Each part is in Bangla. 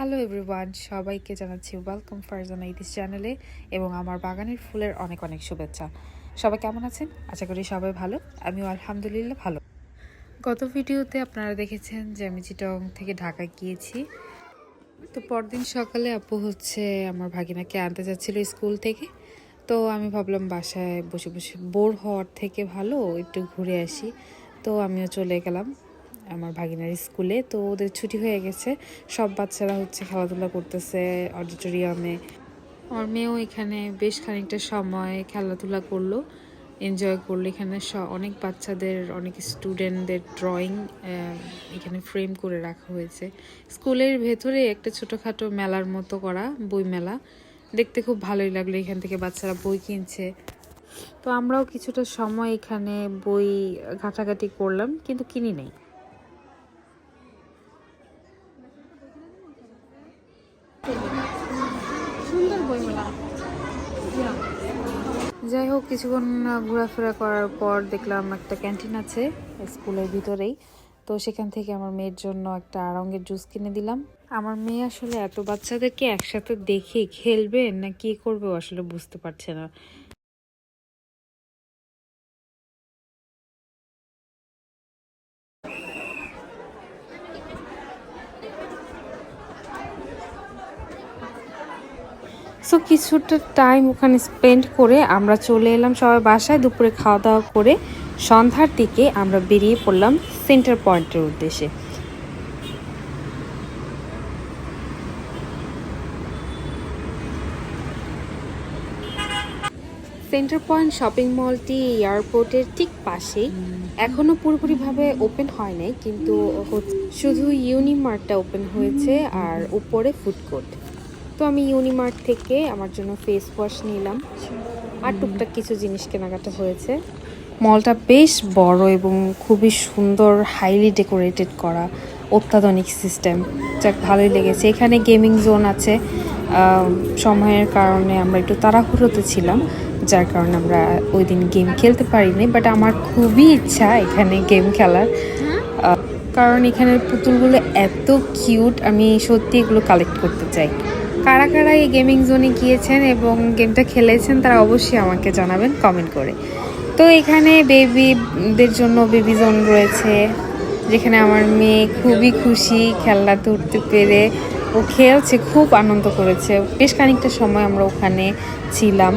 হ্যালো এভরিওয়ান, সবাইকে জানাচ্ছি ওয়েলকাম ফারজানা ইদিস চ্যানেলে এবং আমার বাগানের ফুলের অনেক অনেক শুভেচ্ছা। সবাই কেমন আছেন? আশা করি সবাই ভালো। আমিও আলহামদুলিল্লাহ ভালো। গত ভিডিওতে আপনারা দেখেছেন যে আমি চিটং থেকে ঢাকা গিয়েছি। তো পরদিন সকালে আপু আমার ভাগিনাকে আনতে যাচ্ছিল স্কুল থেকে। তো আমি ভাবলাম বাসায় বসে বসে বোর হওয়ার থেকে ভালো একটু ঘুরে আসি। তো আমিও চলে গেলাম আমার ভাগিনার স্কুলে। তো ওদের ছুটি হয়ে গেছে, সব বাচ্চারা খেলাধুলা করতেছে অডিটোরিয়ামে। আমার মেয়েও এখানে বেশ খানিকটা সময় খেলাধুলা করলো, এনজয় করলো। এখানে অনেক বাচ্চাদের, অনেক স্টুডেন্টদের ড্রয়িং এখানে ফ্রেম করে রাখা হয়েছে। স্কুলের ভেতরে একটা ছোটোখাটো মেলার মতো করা, বই মেলা। দেখতে খুব ভালোই লাগলো। এখান থেকে বাচ্চারা বই কিনছে। তো আমরাও কিছুটা সময় এখানে বই ঘাটাঘাটি করলাম, কিন্তু কিনি নাই। সুন্দর বইমেলা। যাই হোক, কিছুক্ষণ ঘোরাফেরা করার পর দেখলাম একটা ক্যান্টিন আছে স্কুলের ভিতরেই। তো সেখান থেকে আমার মেয়ের জন্য একটা আড়ঙ্গের জুস কিনে দিলাম। আমার মেয়ে আসলে এত বাচ্চাদেরকে একসাথে দেখে খেলবে না কি করবে আসলে বুঝতে পারছে না। সো কিছুটা টাইম ওখানে স্পেন্ড করে আমরা চলে এলাম সবাই বাসায়। দুপুরে খাওয়া দাওয়া করে সন্ধ্যার দিকে আমরা বেরিয়ে পড়লাম সেন্টার পয়েন্টের উদ্দেশ্যে। সেন্টার পয়েন্ট শপিং মলটি এয়ারপোর্টের ঠিক পাশেই। এখনও পুরোপুরিভাবে ওপেন হয় নাই, কিন্তু শুধু ইউনিমার্টটা ওপেন হয়েছে আর উপরে ফুড কোর্ট। তো আমি ইউনিমার্ট থেকে আমার জন্য ফেস ওয়াশ নিলাম আর টুকটাক কিছু জিনিস কেনাকাটা হয়েছে। মলটা বেশ বড় এবং খুবই সুন্দর, হাইলি ডেকোরেটেড করা, অত্যাধুনিক সিস্টেম। যাক, ভালোই লেগেছে। এখানে গেমিং জোন আছে। সময়ের কারণে আমরা একটু তাড়াহুড়োতে ছিলাম, যার কারণে আমরা ওই দিন গেম খেলতে পারিনি। বাট আমার খুবই ইচ্ছা এখানে গেম খেলার, কারণ এখানের পুতুলগুলো এত কিউট। আমি সত্যি এগুলো কালেক্ট করতে চাই। কারা কারা এই গেমিং জোনে গিয়েছেন এবং গেমটা খেলেছেন তারা অবশ্যই আমাকে জানাবেন কমেন্ট করে। তো এখানে বেবিদের জন্য বেবি জোন রয়েছে, যেখানে আমার মেয়ে খুবই খুশি খেলনা ধরতে পেরে। ও খেলছে, খুব আনন্দ করেছে। বেশ খানিকটা সময় আমরা ওখানে ছিলাম।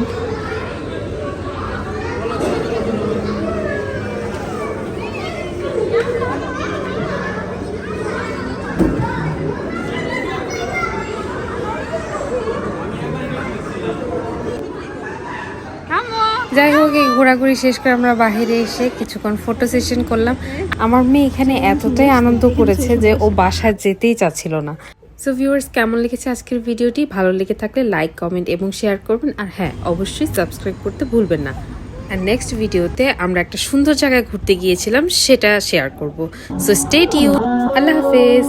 যাই হোক, এই ঘোরাঘুরি শেষ করে আমরা বাইরে এসে কিছুক্ষণ ফটো সেশন করলাম। আমার মেয়ে এখানে এতটাই আনন্দ করেছে যে ও বাসায় যেতেই চাচ্ছিল না। সো ভিউয়ার্স, কেমন লেগেছে আজকের ভিডিওটি? ভালো লেগে থাকলে লাইক, কমেন্ট এবং শেয়ার করবেন। আর হ্যাঁ, অবশ্যই সাবস্ক্রাইব করতে ভুলবেন না। আর নেক্সট ভিডিওতে আমরা একটা সুন্দর জায়গায় ঘুরতে গিয়েছিলাম, সেটা শেয়ার করব। So stay tune. আল্লাহ হাফেজ।